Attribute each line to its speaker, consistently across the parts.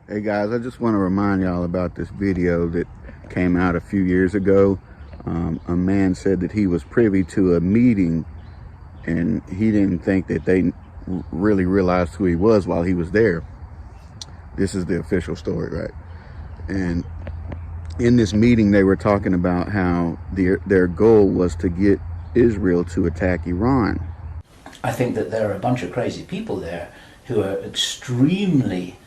Speaker 1: Hey guys, I just want to remind y'all about this video that came out a few years ago. A man said that he was privy to a meeting and he didn't think that they really realized who he was while he was there. This is the official story, right? And in this meeting, they were talking about how their goal was to get Israel to attack Iran.
Speaker 2: I think that there are a bunch of crazy people there who are extremely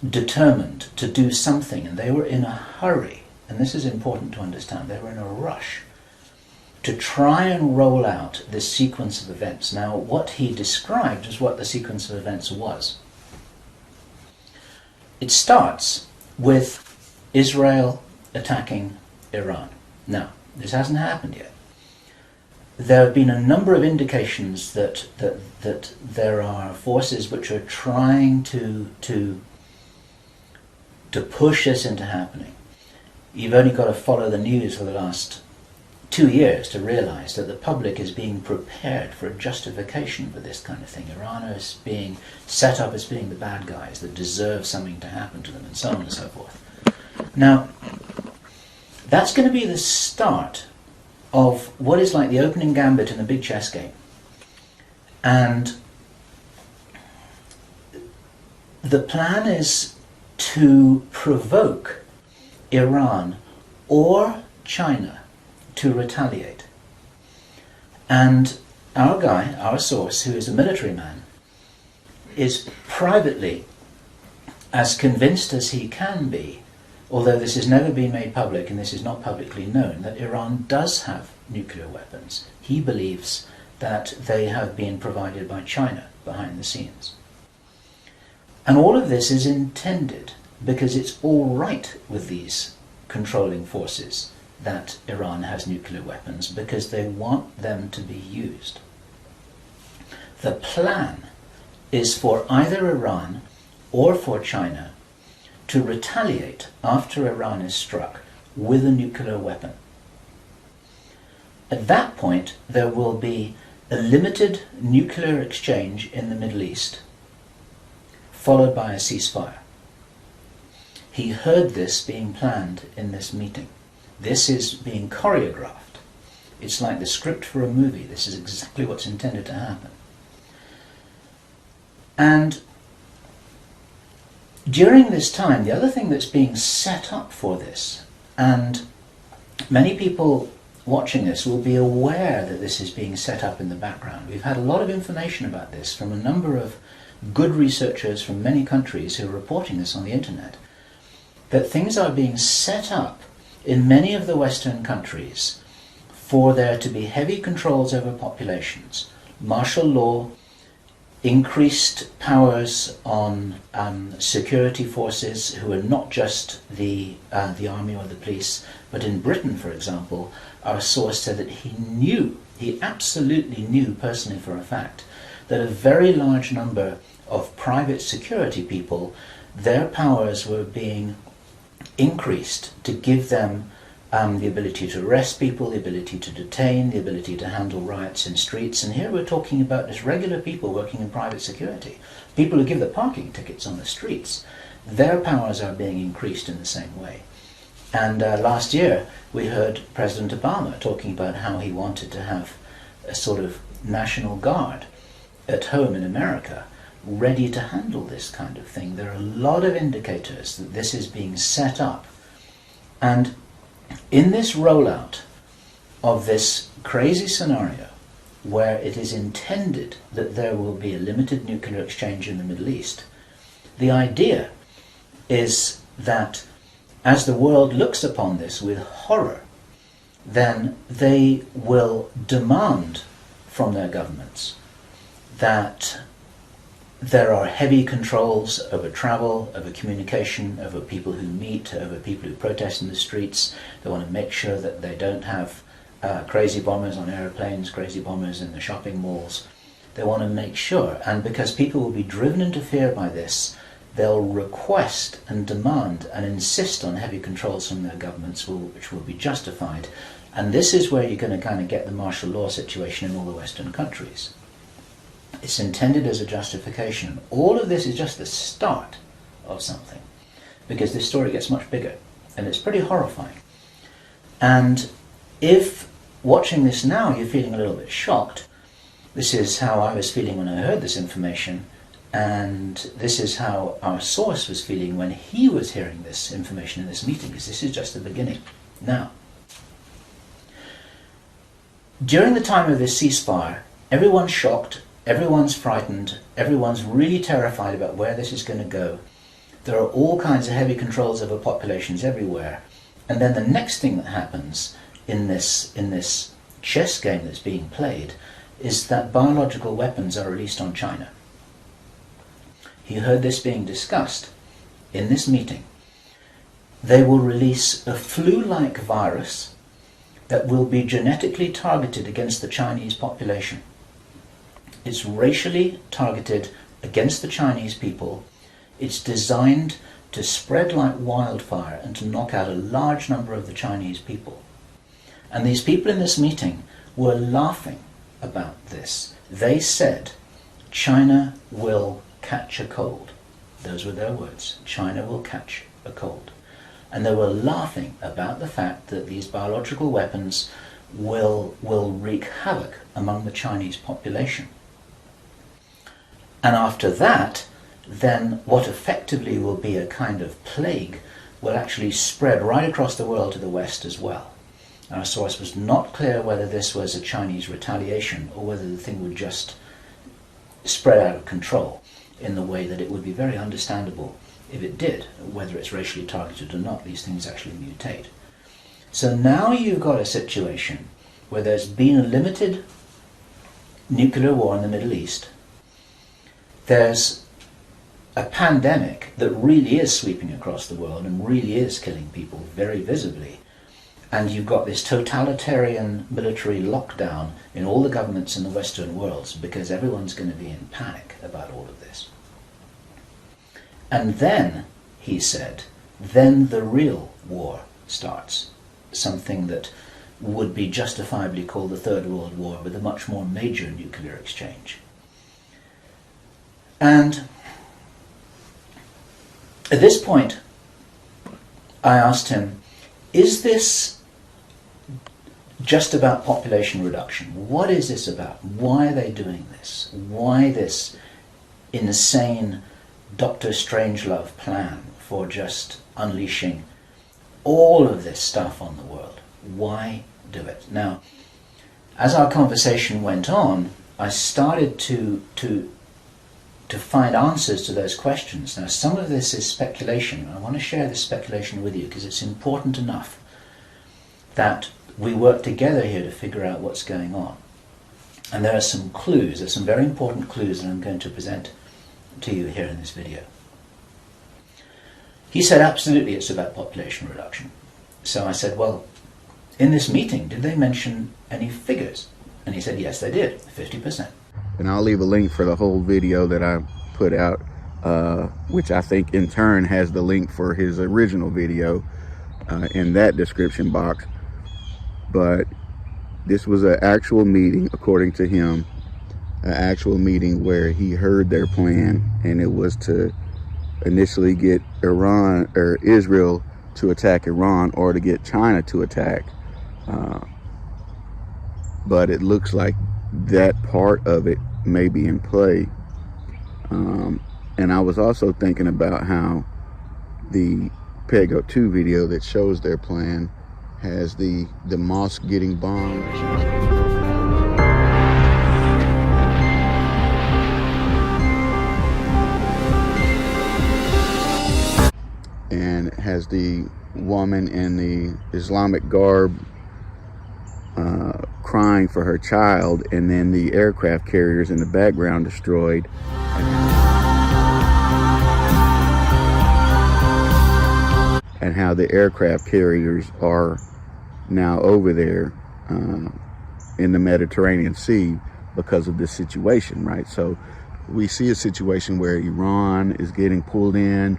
Speaker 2: determined to do something, and they were in a hurry, and this is important to understand, they were in a rush to try and roll out this sequence of events. Now, what he described is what the sequence of events was. It starts with Israel attacking Iran. Now, this hasn't happened yet. There have been a number of indications that there are forces which are trying to push this into happening. You've only got to follow the news for the last 2 years to realize that the public is being prepared for a justification for this kind of thing. Iran is being set up as being the bad guys that deserve something to happen to them, and so on and so forth. Now, that's going to be the start of what is like the opening gambit in a big chess game. And the plan is to provoke Iran or China to retaliate. And our guy, our source, who is a military man, is privately as convinced as he can be, although this has never been made public and this is not publicly known, that Iran does have nuclear weapons. He believes that they have been provided by China behind the scenes. And all of this is intended because it's all right with these controlling forces that Iran has nuclear weapons, because they want them to be used. The plan is for either Iran or for China to retaliate after Iran is struck with a nuclear weapon. At that point, there will be a limited nuclear exchange in the Middle East, followed by a ceasefire. He heard this being planned in this meeting. This is being choreographed. It's like the script for a movie. This is exactly what's intended to happen. And during this time, the other thing that's being set up for this, and many people watching this will be aware that this is being set up in the background. We've had a lot of information about this from a number of good researchers from many countries who are reporting this on the internet, that things are being set up in many of the Western countries for there to be heavy controls over populations, martial law, increased powers on security forces who are not just the army or the police, but in Britain, for example, our source said that he absolutely knew personally for a fact, that a very large number of private security people, their powers were being increased to give them the ability to arrest people, the ability to detain, the ability to handle riots in streets. And here we're talking about just regular people working in private security, people who give the parking tickets on the streets. Their powers are being increased in the same way. And last year we heard President Obama talking about how he wanted to have a sort of national guard at home in America, ready to handle this kind of thing. There are a lot of indicators that this is being set up. And in this rollout of this crazy scenario, where it is intended that there will be a limited nuclear exchange in the Middle East, the idea is that as the world looks upon this with horror, then they will demand from their governments that there are heavy controls over travel, over communication, over people who meet, over people who protest in the streets. They want to make sure that they don't have crazy bombers on airplanes, crazy bombers in the shopping malls. They want to make sure, and because people will be driven into fear by this, they'll request and demand and insist on heavy controls from their governments, which will be justified. And this is where you're going to kind of get the martial law situation in all the Western countries. It's intended as a justification. All of this is just the start of something, because this story gets much bigger, and it's pretty horrifying. And if watching this now you're feeling a little bit shocked, this is how I was feeling when I heard this information, and this is how our source was feeling when he was hearing this information in this meeting, because this is just the beginning. Now, during the time of this ceasefire, everyone's shocked, everyone's frightened, everyone's really terrified about where this is going to go. There are all kinds of heavy controls over populations everywhere. And then the next thing that happens in this chess game that's being played is that biological weapons are released on China. He heard this being discussed in this meeting. They will release a flu-like virus that will be genetically targeted against the Chinese population. It's racially targeted against the Chinese people. It's designed to spread like wildfire and to knock out a large number of the Chinese people. And these people in this meeting were laughing about this. They said, China will catch a cold. Those were their words. China will catch a cold. And they were laughing about the fact that these biological weapons will wreak havoc among the Chinese population. And after that, then what effectively will be a kind of plague will actually spread right across the world to the West as well. Our source was not clear whether this was a Chinese retaliation or whether the thing would just spread out of control in the way that it would be very understandable if it did, whether it's racially targeted or not. These things actually mutate. So now you've got a situation where there's been a limited nuclear war in the Middle East. There's a pandemic that really is sweeping across the world and really is killing people very visibly. And you've got this totalitarian military lockdown in all the governments in the Western world because everyone's going to be in panic about all of this. And then, he said, then the real war starts. Something that would be justifiably called the Third World War, with a much more major nuclear exchange. And at this point, I asked him, is this just about population reduction? What is this about? Why are they doing this? Why this insane Dr. Strangelove plan for just unleashing all of this stuff on the world? Why do it? Now, as our conversation went on, I started to find answers to those questions. Now, some of this is speculation. I want to share this speculation with you because it's important enough that we work together here to figure out what's going on. And there are some clues, there's some very important clues that I'm going to present to you here in this video. He said, absolutely, it's about population reduction. So I said, well, in this meeting, did they mention any figures? And he said, yes, they did, 50%.
Speaker 1: And I'll leave a link for the whole video that I put out, which I think in turn has the link for his original video in that description box. But this was an actual meeting, according to him, an actual meeting where he heard their plan, and it was to initially get Iran or Israel to attack Iran, or to get China to attack. But it looks like that part of it may be in play. And I was also thinking about how the Pego 2 video that shows their plan has the mosque getting bombed. And has the woman in the Islamic garb crying for her child, and then the aircraft carriers in the background destroyed. And how the aircraft carriers are now over there in the Mediterranean Sea because of this situation, right? So we see a situation where Iran is getting pulled in,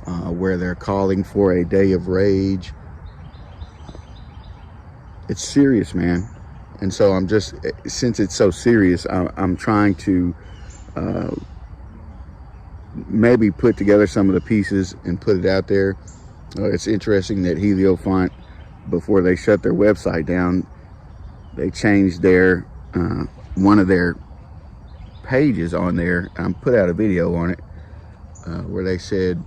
Speaker 1: where they're calling for a day of rage. It's serious, man. And so I'm just, since it's so serious, I'm trying to maybe put together some of the pieces and put it out there. It's interesting that Heliofont, before they shut their website down, they changed their one of their pages on there. Put out a video on it where they said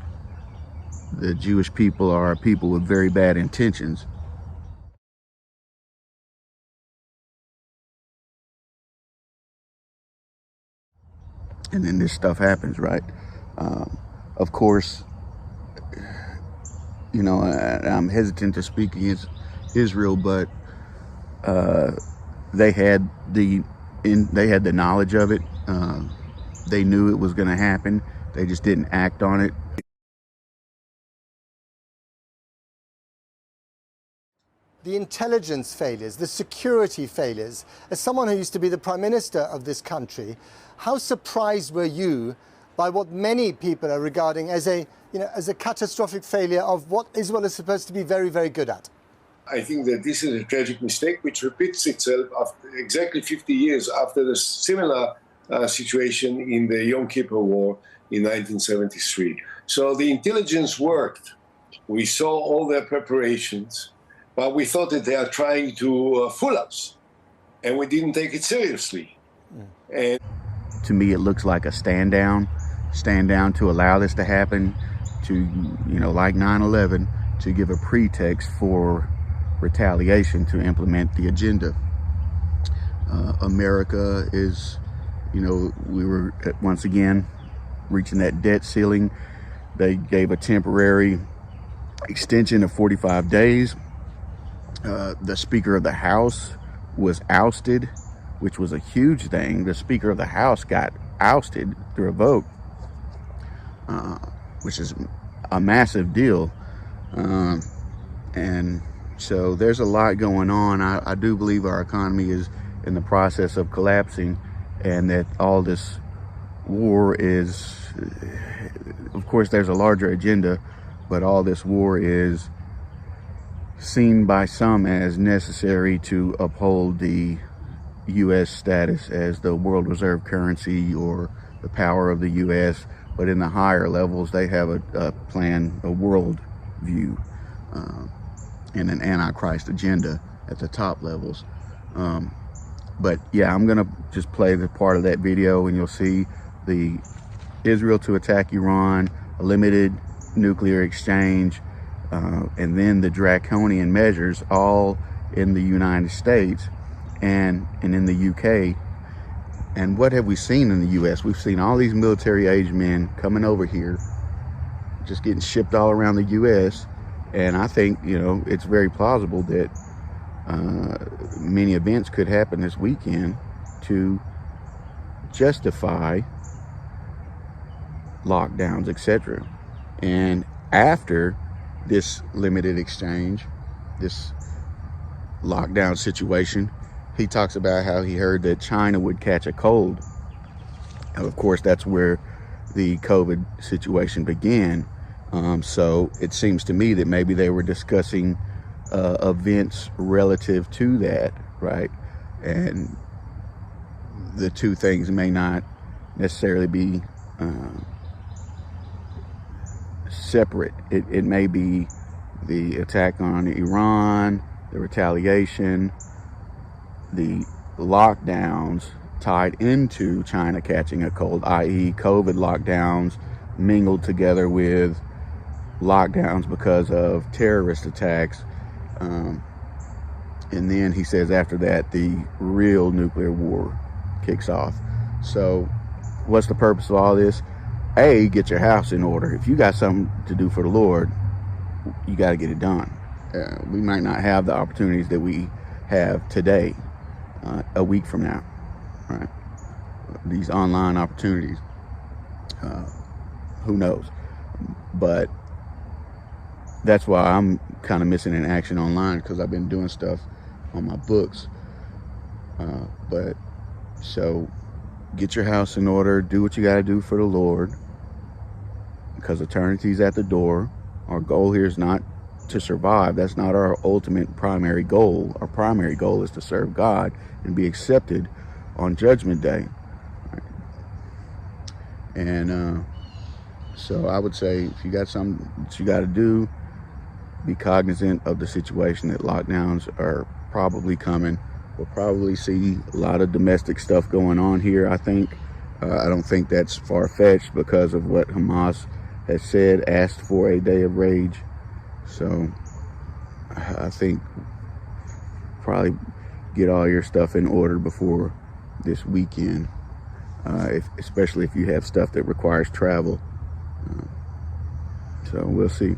Speaker 1: the Jewish people are a people with very bad intentions. And then this stuff happens, right? Of course, you know, I'm hesitant to speak against Israel, but they had the knowledge of it. They knew it was going to happen. They just didn't act on it.
Speaker 3: The intelligence failures, the security failures. As someone who used to be the Prime Minister of this country, how surprised were you by what many people are regarding as a catastrophic failure of what Israel is supposed to be very, very good at?
Speaker 4: I think that this is a tragic mistake which repeats itself after exactly 50 years after the similar situation in the Yom Kippur War in 1973. So the intelligence worked. We saw all their preparations, but we thought that they are trying to fool us, and we didn't take it seriously. And
Speaker 1: to me, it looks like a stand down to allow this to happen, to, you know, like 9/11, to give a pretext for retaliation to implement the agenda. America is, you know, we were once again reaching that debt ceiling. They gave a temporary extension of 45 days. The Speaker of the House was ousted, which was a huge thing. The Speaker of the House got ousted through a vote, which is a massive deal. And so there's a lot going on. I do believe our economy is in the process of collapsing, and that all this war is, of course, there's a larger agenda, but all this war is seen by some as necessary to uphold the U.S. status as the world reserve currency or the power of the U.S. But in the higher levels, they have a plan, a world view, and an antichrist agenda at the top levels. But yeah, I'm gonna just play the part of that video, and you'll see the Israel to attack Iran, a limited nuclear exchange, and then the draconian measures, all in the United States and in the UK. And what have we seen in the US? We've seen all these military-age men coming over here, just getting shipped all around the US. And I think, you know, it's very plausible that many events could happen this weekend to justify lockdowns, etc. And after this limited exchange, this lockdown situation, he talks about how he heard that China would catch a cold. And of course, that's where the COVID situation began. So it seems to me that maybe they were discussing events relative to that, right? And the two things may not necessarily be separate. It may be the attack on Iran, the retaliation, the lockdowns tied into China catching a cold, i.e. COVID lockdowns mingled together with lockdowns because of terrorist attacks. And then he says after that, the real nuclear war kicks off. So what's the purpose of all this? A, get your house in order. If you got something to do for the Lord, you got to get it done. We might not have the opportunities that we have today, a week from now, right? These online opportunities, who knows? But that's why I'm kind of missing in action online, because I've been doing stuff on my books. But so get your house in order, do what you got to do for the Lord, because eternity's at the door. Our goal here is not to survive. That's not our ultimate primary goal. Our primary goal is to serve God and be accepted on Judgment Day. And So I would say if you got something that you got to do, be cognizant of the situation that lockdowns are probably coming. We'll probably see a lot of domestic stuff going on here, I think. I don't think that's far-fetched because of what Hamas has said, asked for a day of rage. So I think probably get all your stuff in order before this weekend, especially if you have stuff that requires travel. So we'll see.